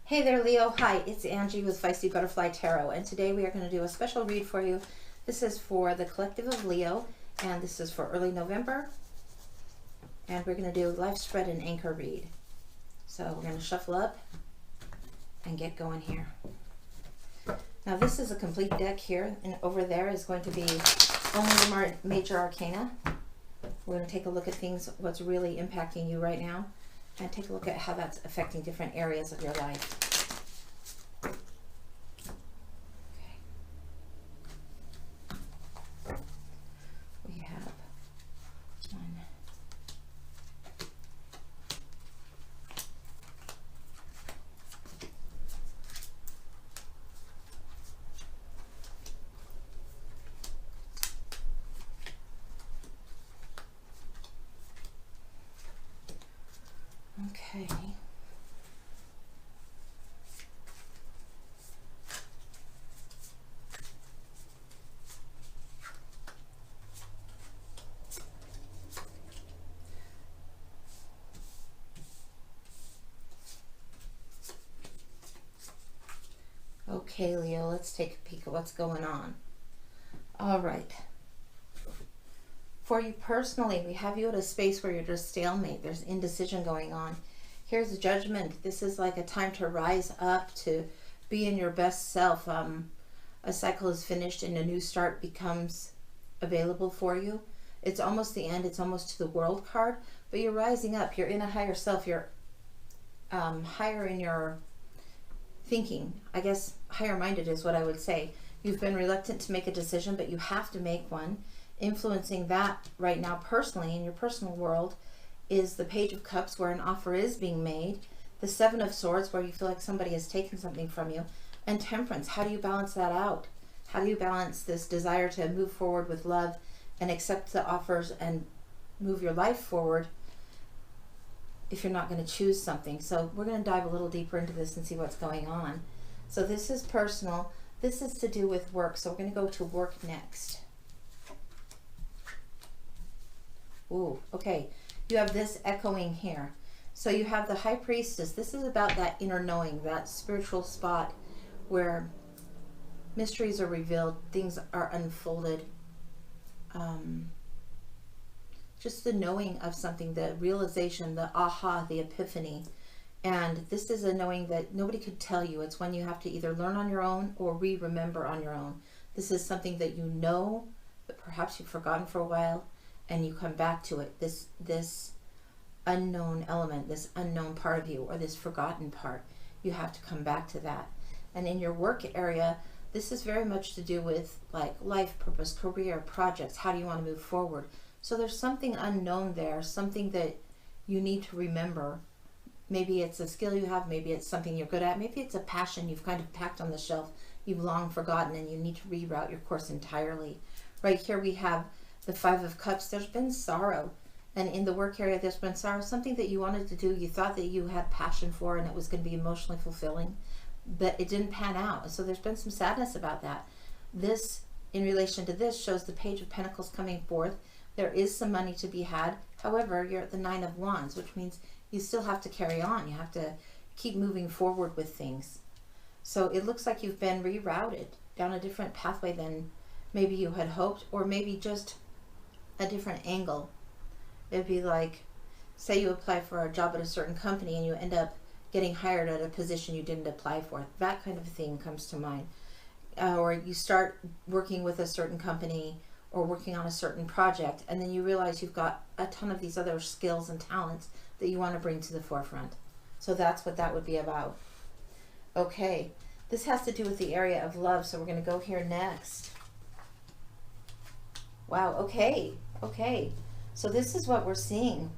Hey there, Leo. Hi, it's Angie with Feisty Butterfly Tarot, and today we are going to do a special read for you. This is for the collective of Leo, and this is for early November, and we're going to do life spread and anchor read. So we're going to shuffle up and get going here. Now this is a complete deck here, and over there is going to be only the major arcana. We're going to take a look at things, what's really impacting you right now, and take a look at how that's affecting different areas of your life. We have one. Okay. Okay, Leo, let's take a peek at what's going on. All right. For you personally, we have you at a space where you're just stalemate. There's indecision going on. Here's judgment. This is like a time to rise up, to be in your best self. A cycle is finished and a new start becomes available for you. It's almost the end. It's almost to the world card, but you're rising up. You're in a higher self. You're higher in your thinking. I guess higher minded is what I would say. You've been reluctant to make a decision, but you have to make one. Influencing that right now personally in your personal world is the Page of Cups, where an offer is being made, the Seven of Swords, where you feel like somebody has taken something from you, and Temperance. How do you balance that out? How do you balance this desire to move forward with love and accept the offers and move your life forward if you're not going to choose something? So we're going to dive a little deeper into this and see what's going on. So this is personal. This is to do with work. So we're going to go to work next. Ooh, okay. You have this echoing here. So you have the High Priestess. This is about that inner knowing, that spiritual spot where mysteries are revealed, things are unfolded. Just the knowing of something, the realization, the aha, the epiphany. And this is a knowing that nobody could tell you. It's when you have to either learn on your own or re-remember on your own. This is something that you know, but perhaps you've forgotten for a while, and you come back to it. This unknown element, this unknown part of you, or this forgotten part, you have to come back to that. And in your work area, this is very much to do with like life purpose, career, projects. How do you want to move forward? So there's something unknown there, something that you need to remember. Maybe it's a skill you have, maybe it's something you're good at, maybe it's a passion you've kind of packed on the shelf, you've long forgotten, and you need to reroute your course entirely. Right here we have the Five of Cups. There's been sorrow, and in the work area there's been sorrow, something that you wanted to do, you thought that you had passion for and it was going to be emotionally fulfilling, but it didn't pan out. So there's been some sadness about that. This, in relation to this, shows the Page of Pentacles coming forth. There is some money to be had. However, you're at the Nine of Wands, which means you still have to carry on. You have to keep moving forward with things. So it looks like you've been rerouted down a different pathway than maybe you had hoped, or maybe just a different angle. It'd be like, say you apply for a job at a certain company and you end up getting hired at a position you didn't apply for. That kind of thing comes to mind. Or you start working with a certain company or working on a certain project, and then you realize you've got a ton of these other skills and talents that you want to bring to the forefront. So that's what that would be about. Okay, this has to do with the area of love, so we're going to go here next. Wow, okay. So this is what we're seeing.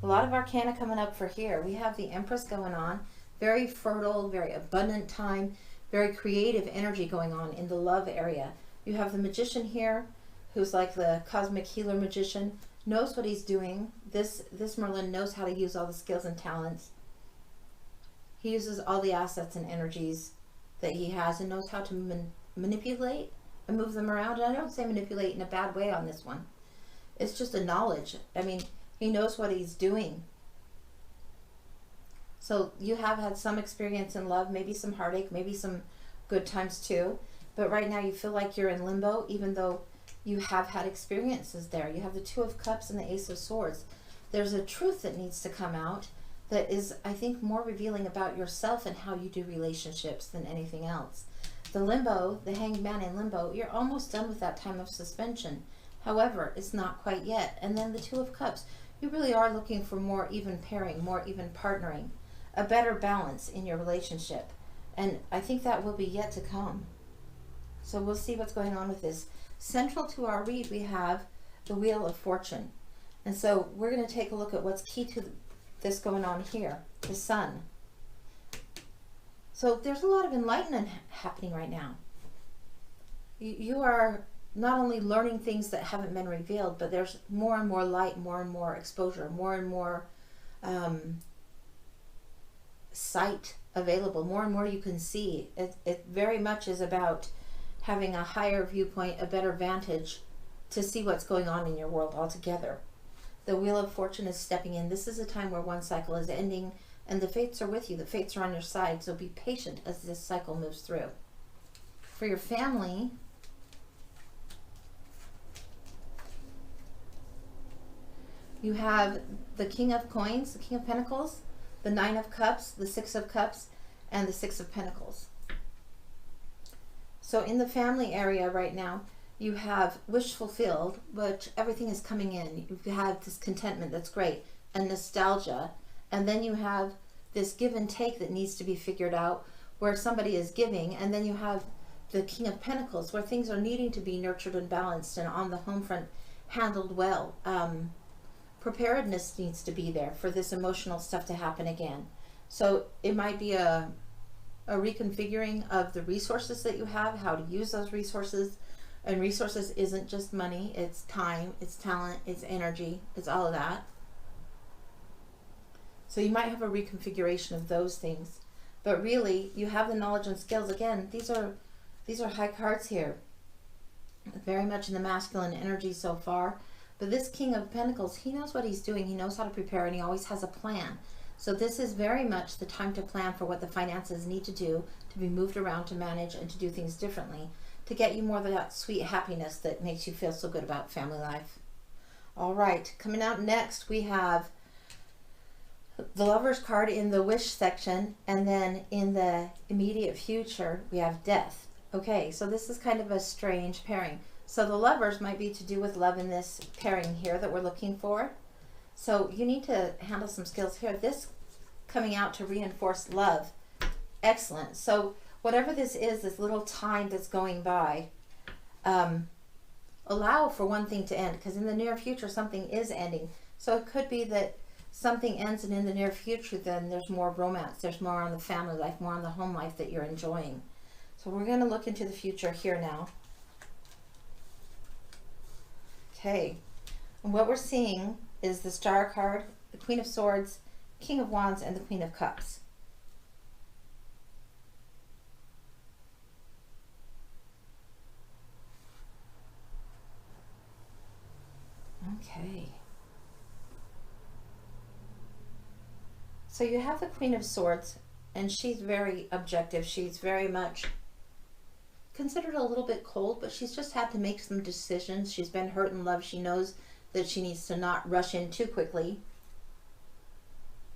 A lot of arcana coming up for here. We have the Empress going on. Very fertile, very abundant time, very creative energy going on in the love area. You have the Magician here, who's like the cosmic healer magician, knows what he's doing. This Merlin knows how to use all the skills and talents. He uses all the assets and energies that he has and knows how to manipulate and move them around. And I don't say manipulate in a bad way on this one. It's just a knowledge. I mean, he knows what he's doing. So you have had some experience in love, maybe some heartache, maybe some good times too. But right now you feel like you're in limbo, even though you have had experiences there. You have the Two of Cups and the Ace of Swords. There's a truth that needs to come out that is, I think, more revealing about yourself and how you do relationships than anything else. The limbo, the Hanged Man in limbo, you're almost done with that time of suspension. However, it's not quite yet. And then the Two of Cups, you really are looking for more even pairing, more even partnering, a better balance in your relationship. And I think that will be yet to come. So we'll see what's going on with this. Central to our read, we have the Wheel of Fortune. And so we're going to take a look at what's key to this going on here, the Sun. So there's a lot of enlightenment happening right now. You are not only learning things that haven't been revealed, but there's more and more light, more and more exposure, more and more sight available, more and more you can see. It very much is about having a higher viewpoint, a better vantage to see what's going on in your world altogether. The Wheel of Fortune is stepping in. This is a time where one cycle is ending and the fates are with you. The fates are on your side, so be patient as this cycle moves through. For your family, you have the King of Coins, the King of Pentacles, the Nine of Cups, the Six of Cups, and the Six of Pentacles. So in the family area right now, you have wish fulfilled, which everything is coming in. You have this contentment, that's great, and nostalgia. And then you have this give and take that needs to be figured out, where somebody is giving. And then you have the King of Pentacles, where things are needing to be nurtured and balanced and on the home front handled well. Preparedness needs to be there for this emotional stuff to happen again. So it might be a reconfiguring of the resources that you have, how to use those resources. And resources isn't just money, it's time, it's talent, it's energy, it's all of that. So you might have a reconfiguration of those things. But really, you have the knowledge and skills. Again, these are high cards here. Very much in the masculine energy so far. But this King of Pentacles, he knows what he's doing. He knows how to prepare, and he always has a plan. So this is very much the time to plan for what the finances need to do, to be moved around, to manage, and to do things differently, to get you more of that sweet happiness that makes you feel so good about family life. All right, coming out next, we have the Lover's card in the wish section, and then in the immediate future, we have death. Okay, so this is kind of a strange pairing. So the Lovers might be to do with love in this pairing here that we're looking for. So you need to handle some skills here. This coming out to reinforce love. Excellent. So whatever this is, this little time that's going by, allow for one thing to end, because in the near future something is ending. So it could be that something ends, and in the near future then there's more romance, there's more on the family life, more on the home life that you're enjoying. So we're going to look into the future here now. Okay, and what we're seeing is the Star card, the Queen of Swords, King of Wands, and the Queen of Cups. Okay. So you have the Queen of Swords, and she's very objective. She's very much considered a little bit cold, but she's just had to make some decisions. She's been hurt in love. She knows that she needs to not rush in too quickly.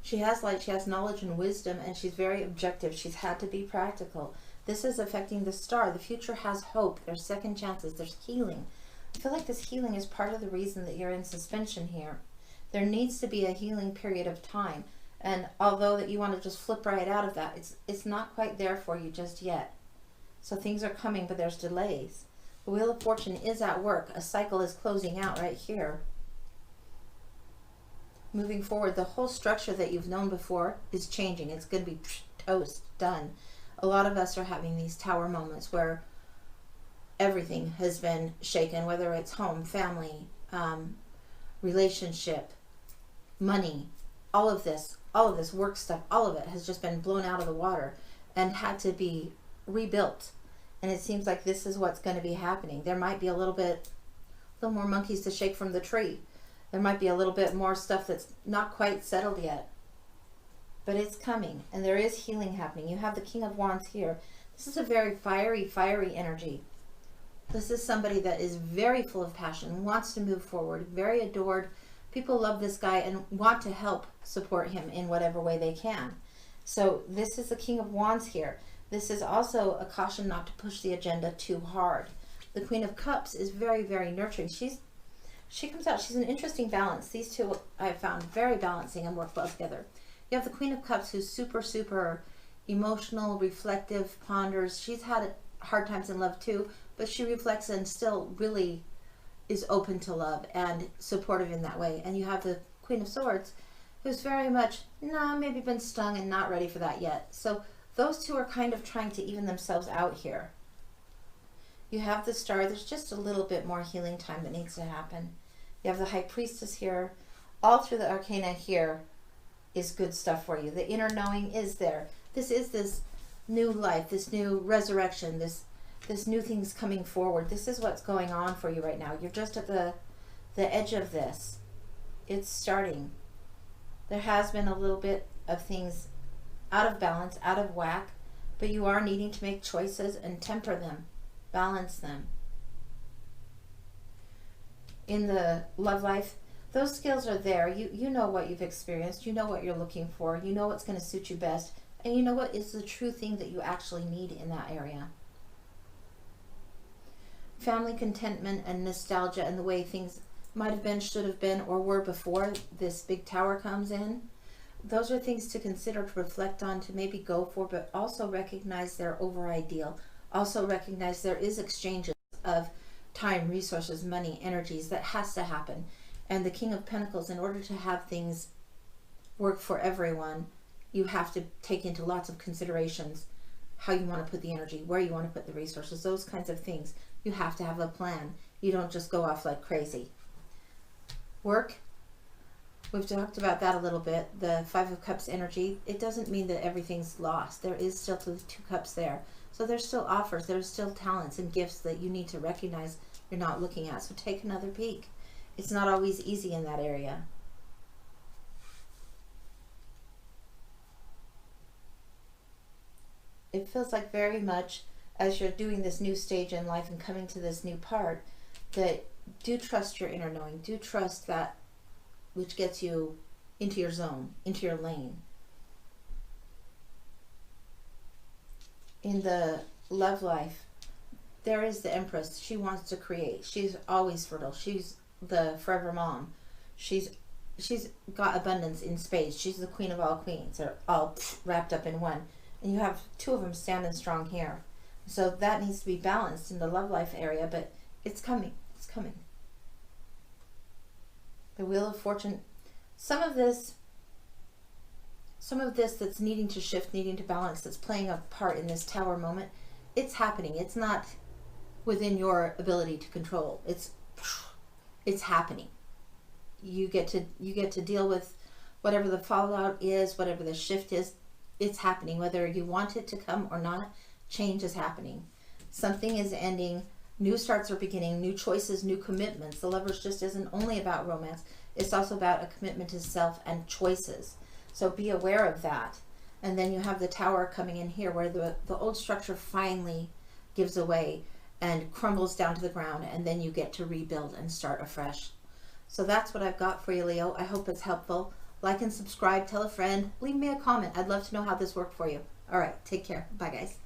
She has light, she has knowledge and wisdom, and she's very objective. She's had to be practical. This is affecting the Star. The future has hope. There's second chances. There's healing. I feel like this healing is part of the reason that you're in suspension here. There needs to be a healing period of time. And although that you want to just flip right out of that, it's not quite there for you just yet. So things are coming, but there's delays. The Wheel of Fortune is at work. A cycle is closing out right here. Moving forward, the whole structure that you've known before is changing. It's going to be toast, done. A lot of us are having these tower moments where everything has been shaken, whether it's home, family, relationship, money, all of this work stuff, all of it has just been blown out of the water and had to be rebuilt. And it seems like this is what's going to be happening. There might be a little more monkeys to shake from the tree. There might be a little bit more stuff that's not quite settled yet. but it's coming, and there is healing happening. You have the King of Wands here. This is a very fiery energy. This is somebody that is very full of passion, wants to move forward, very adored. People love this guy and want to help support him in whatever way they can. So this is the King of Wands here. This is also a caution not to push the agenda too hard. The Queen of Cups is very, very nurturing. She comes out, she's an interesting balance. These two I have found very balancing and work well together. You have the Queen of Cups, who's super, super emotional, reflective, ponders. She's had hard times in love too, but she reflects and still really is open to love and supportive in that way. And you have the Queen of Swords, who's very much, maybe been stung and not ready for that yet. So those two are kind of trying to even themselves out here. You have the Star. There's just a little bit more healing time that needs to happen. You have the High Priestess here. All through the Arcana here is good stuff for you. The inner knowing is there. This is this new life, this new resurrection, this new thing's coming forward. This is what's going on for you right now. You're just at the edge of this. It's starting. There has been a little bit of things out of balance, out of whack, but you are needing to make choices and temper them, balance them. In the love life, those skills are there. You know what you've experienced. You know what you're looking for. You know what's going to suit you best. And you know what is the true thing that you actually need in that area. Family contentment and nostalgia and the way things might have been, should have been, or were before this big tower comes in. Those are things to consider, to reflect on, to maybe go for, but also recognize they're over ideal. Also recognize there is exchanges of time, resources, money, energies that has to happen. And the King of Pentacles, in order to have things work for everyone, you have to take into lots of considerations how you want to put the energy, where you want to put the resources, those kinds of things. You have to have a plan. You don't just go off like crazy. Work, we've talked about that a little bit. The Five of Cups energy, it doesn't mean that everything's lost. There is still the Two Cups there. So there's still offers, there's still talents and gifts that you need to recognize you're not looking at. So take another peek. It's not always easy in that area. It feels like very much as you're doing this new stage in life and coming to this new part, that do trust your inner knowing. Do trust that which gets you into your zone, into your lane. In the love life, there is the Empress. She wants to create. She's always fertile. She's the forever mom. She's got abundance in spades. She's the queen of all queens. They're all wrapped up in one. And you have two of them standing strong here. So that needs to be balanced in the love life area, but it's coming. It's coming. The Wheel of Fortune. Some of this that's needing to shift, needing to balance, that's playing a part in this tower moment, it's happening. It's not within your ability to control. It's happening. You get to deal with whatever the fallout is, whatever the shift is. It's happening, whether you want it to come or not. Change is happening. Something is ending. New starts are beginning. New choices, new commitments. The Lovers just isn't only about romance. It's also about a commitment to self and choices. So be aware of that. And then you have the Tower coming in here, where the old structure finally gives away and crumbles down to the ground, and then you get to rebuild and start afresh. So that's what I've got for you, Leo. I hope it's helpful. Like and subscribe, tell a friend, leave me a comment. I'd love to know how this worked for you. All right, take care. Bye, guys.